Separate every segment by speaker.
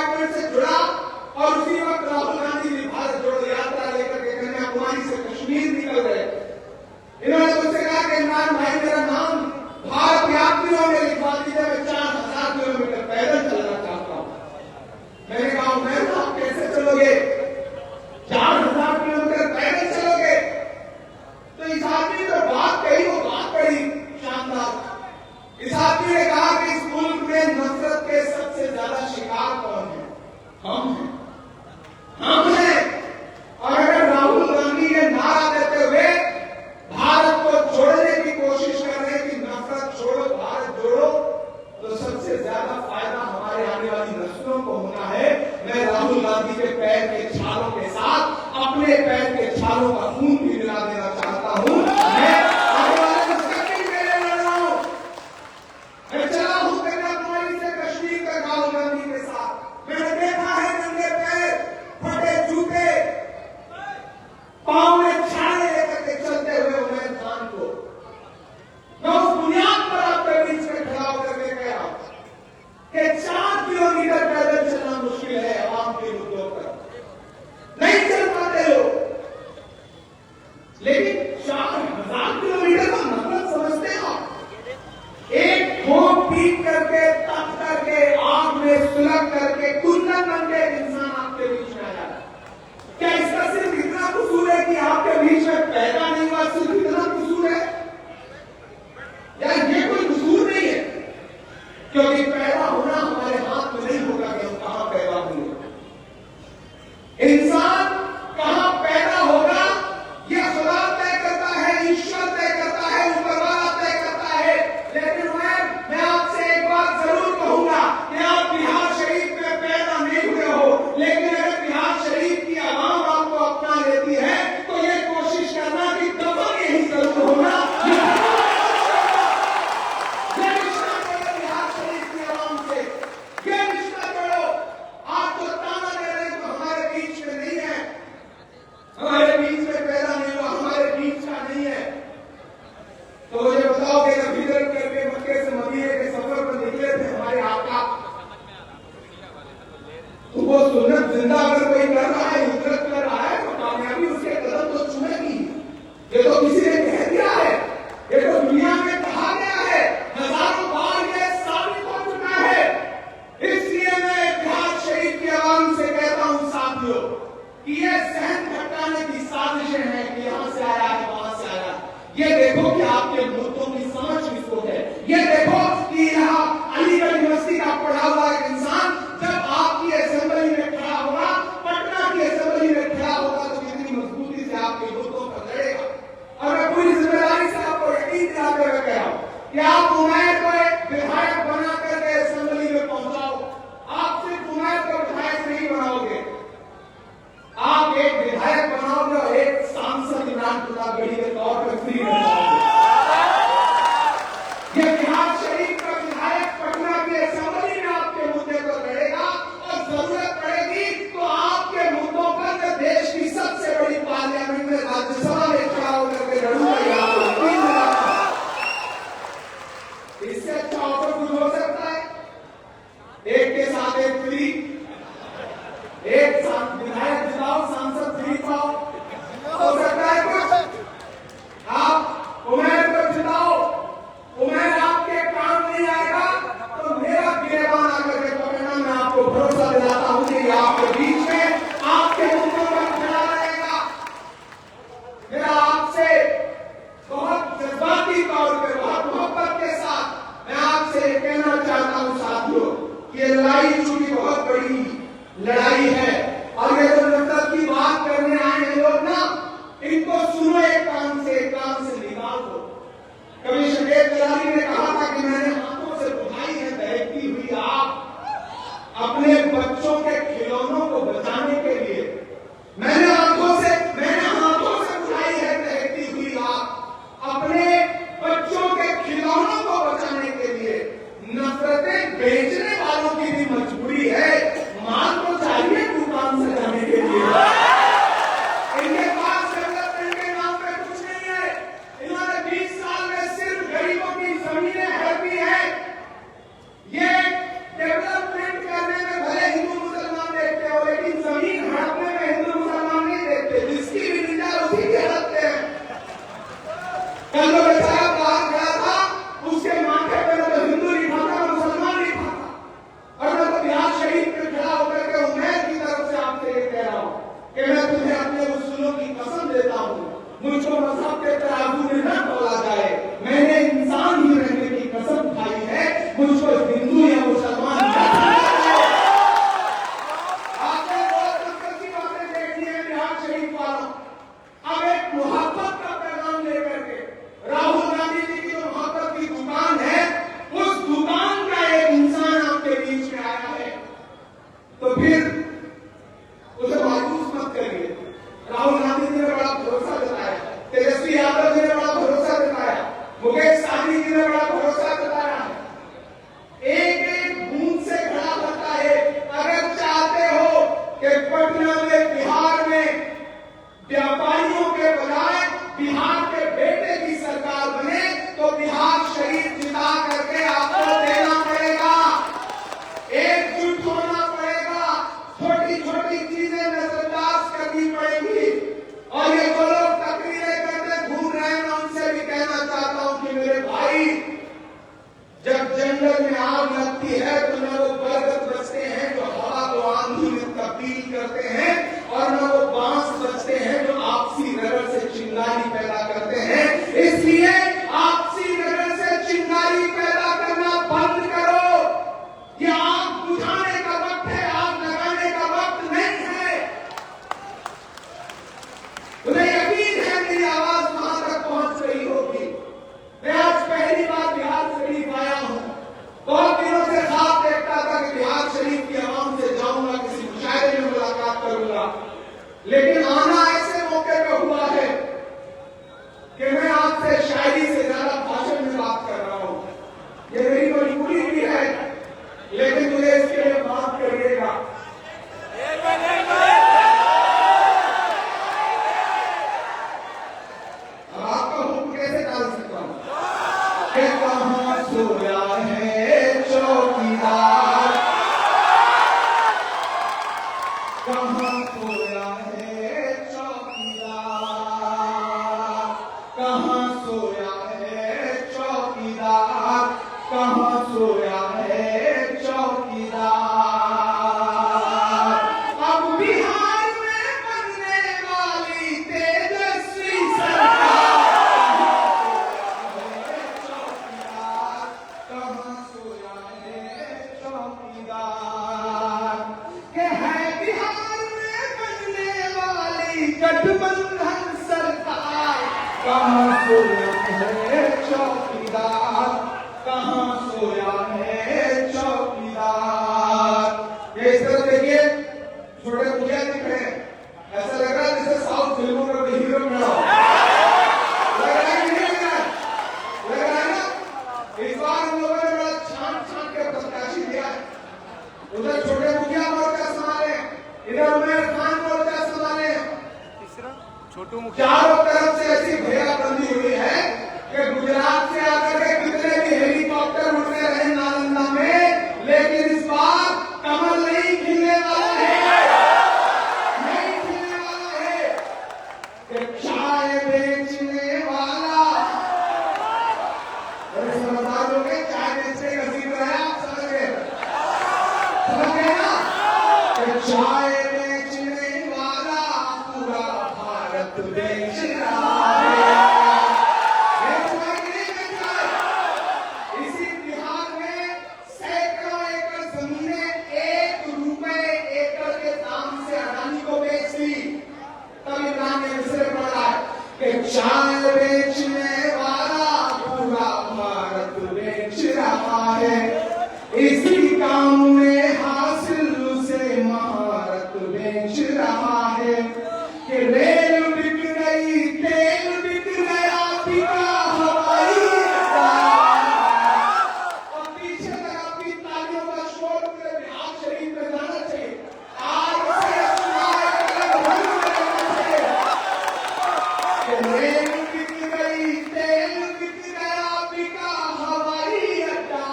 Speaker 1: Department से जुड़ा और उसी वक्त राहुल गांधी जी भारत जोड़ो यात्रा लेकर के कन्याकुमारी से कश्मीर निकल गए। इन्होंने मुझसे कहा कि इमरान भाई मेरा नाम भारत यात्रियों में लिखवा दीजिए, मैं 4000 किलोमीटर पैदल चलना चाहता हूं। मैंने कहा मैं आप कैसे चलोगे, 4000 किलोमीटर पैदल चलोगे? तो इस आदमी ने बात कही, वो बात बड़ी शानदार। इस आदमी ने कहा कि इस मुल्क में नफरत के सबसे ज्यादा शिकार कौन है? हम हैं, हम हैं। और अगर राहुल गांधी ने नारा देते हुए भारत को जोड़ने की कोशिश कर रहे हैं कि नफरत छोड़ो भारत जोड़ो, तो सबसे ज्यादा फायदा हमारे आने वाली नस्लों को होना है। मैं राहुल गांधी के पैर के छालों के साथ अपने पैर के छालों का खून भी मिला देना चाहता हूं। मैं आने वाले मुस्तकबिल के लिए लड़ रहा हूं। मैं चला हूं कन्याकुमारी से कश्मीर तक राहुल गांधी के साथ। मैंने देखा है नंगे पैर, फटे जूते, पांव में छाले लेकर के चलते हुए उमर खान को। मैं उस बुनियाद पर आपके बीच में खड़ा होकर के कह रहा हूं कि 4 किलोमीटर पैदल चलना मुश्किल है आवाम के मुद्दों पर, नहीं चल पाते लोग, लेकिन 4000 किलोमीटर को नफरत समझते हो? एक ठोक पीट करके, तप करके, आग में सुलग करके, कुंदन बन के इंसान आपके बीच में आया। क्या इसका सिर्फ इतना कसूर है कि आपके बीच में पैदा नहीं हुआ, सिर्फ इतना कसूर है? या ये कोई कसूर नहीं है? क्योंकि पैदा होना हमारे हाथ में नहीं होगा कि हम कहां पैदा हुए। इंसान कहां पैदा होगा यह खुदा तय करता है, ईश्वर तय करता है, ऊपर वाला तय करता है। लेकिन मैं आपसे एक बात जरूर कहूंगा कि आप बिहार शरीफ में पैदा नहीं हुए हो, लेकिन अगर बिहार शरीफ की आवाम आपको अपना लेती है तो ये कोशिश करना कि दफन यही जरूर होना। बिहार शरीफ की आवाम से ये रिश्ता करो। आप जो ताना दे रहे हैं तो हमारे बीच में नहीं है, हमारे बीच में पैदा नहीं हुआ, हमारे बीच का नहीं है। तो मुझे बताओ कि जब हिजरत करके मक्के से मदीने के सफर पर निकले थे हमारे आका, तो वो सुन्नत जिंदा अगर कोई कर रहा है, हिजरत कर रहा है, तो कामयाबी उसके कदम तो चूमेगी। ये तो किसी ने कह दिया है, ये तो दुनिया में कहा गया है, हजारों बार ये साबित हो चुका है। इसलिए मैं बिहार शरीफ की आवाम से कहता हूं साथियों कि ये सहन भटकाने की साजिशें हैं कि यहां से आया है, वहां से आया। ये देखो कि आपके मुद्दों की समझ किसको है। ये देखो कि यहाँ अलीगढ़ यूनिवर्सिटी का पढ़ा हुआ एक इंसान जब आपकी असेंबली में खड़ा होगा, पटना की असेंबली में खड़ा होगा, तो कितनी मजबूती से आपके मुद्दों पर लड़ेगा। और मैं पूरी जिम्मेदारी से आपको यकीन दिलाते हुए कह रहा हूं कि आप उमैर को एक विधायक बना करके असेंबली में पहुंचाओ। आप सिर्फ उमैर को विधायक नहीं बनाओगे, आप एक विधायक बनाओगे और एक सांसद इमरान प्रतापगढ़ी के तौर पर फ्री बनाओगे। ये बिहार शरीफ का विधायक पटना की असेंबली में आपके मुद्दे पर लड़ेगा और जरूरत पड़ेगी तो आपके मुद्दों पर मैं देश की सबसे बड़ी पार्लियामेंट में राज्यसभा में खड़ा होकर के लड़ूंगा। इससे अच्छा ऑफर कुछ हो सकता है? एक के साथ एक फ्री, एक विधायक जिताओ, सांसद फ्री पाओ, हो सकता है कुछ? आप उमैर को जिताओ, उमैर आपके काम नहीं आएगा तो मेरा गिरेबान आकर के पकड़ना। मैं आपको भरोसा दिलाता हूं कि आपके बीच में आपके मुद्दों पर खड़ा रहेगा। मेरा आपसे बहुत जज्बाती तौर पर, बहुत मोहब्बत के साथ मैं आपसे कहना चाहता हूं साथियों, ये लड़ाई चूंकि बहुत बड़ी लेकिन आना ऐसे मौके पे हुआ है कि मैं आपसे शायरी से ज्यादा भाषण में बात कर रहा हूं। ये मेरी मजबूरी भी है, लेकिन मुझे इसके लिए माफ करिएगा। अब आपका हुक्म कैसे डाल सकता हूं कि कहां सोया है चौकीदार, कहां सोया है चौकीदार, कहां सोया है चौकीदार, कहां सोया है चौकीदार। अब बिहार में बनने वाली तेजस्वी सरकार, कहां सोया है चौकीदार, के है बिहार में बनने वाली गठबंधन सरकार, कहां सोया है चौकीदार, कहां सोया है चौकीदार। ये इस तरह देखिए, छोटे मुखिया दिख रहे हैं, ऐसा लग रहा है जैसे साउथ फिल्मों में कोई हीरो खड़ा हो। लग रहा है कि नहीं लग रहा है? लग रहा है ना? इस बार हम लोगों ने बड़ा छान के प्रत्याशी दिया है। उधर छोटे मुखिया मोर्चा संभाले, इधर उमेर खान मोर्चा संभाले,
Speaker 2: छोटू मुखिया
Speaker 1: चारों तरफ से ऐसी घेराबंदी हुई है कि गुजरात से आकर के कितने भी हेलीकॉप्टर उड़ते रहे नालंदा में, लेकिन इस बार कमल नहीं खिलने वाला है, नहीं खिलने वाला है। कि चाय बेचने वाला, अरे समझदार लोग हैं, चाय बेचने का जिक्र है, आप समझ गए ना? कि चाय बेचने वाला पूरा भारत बेच रहा है। बेच रहा है कि नहीं बेच रहा है? इसी बिहार में सैकड़ों एकड़ जमीनें 1 रुपए एकड़ के दाम से अडानी को बेच दी। तब इमरान ने दूसरे पढ़ा कि चाय बेचने वाला पूरा भारत बेच रहा है। इसी काम में हासिल उसे महारत बेच रहा है। कि रेल बिक गई, तेल बिक गया, बिका हवाई अड्डा। और पीछे तक आपकी तालियों का शोर पूरे बिहार शरीफ में जाना चाहिए। आज से चुनाव एक अलग ढंग से होना चाहिए। कि रेल बिक गई, तेल बिक गया, बिका हवाई अड्डा।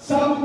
Speaker 1: सब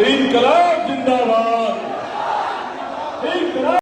Speaker 3: इनकलाब जिंदाबाद। इनकलाब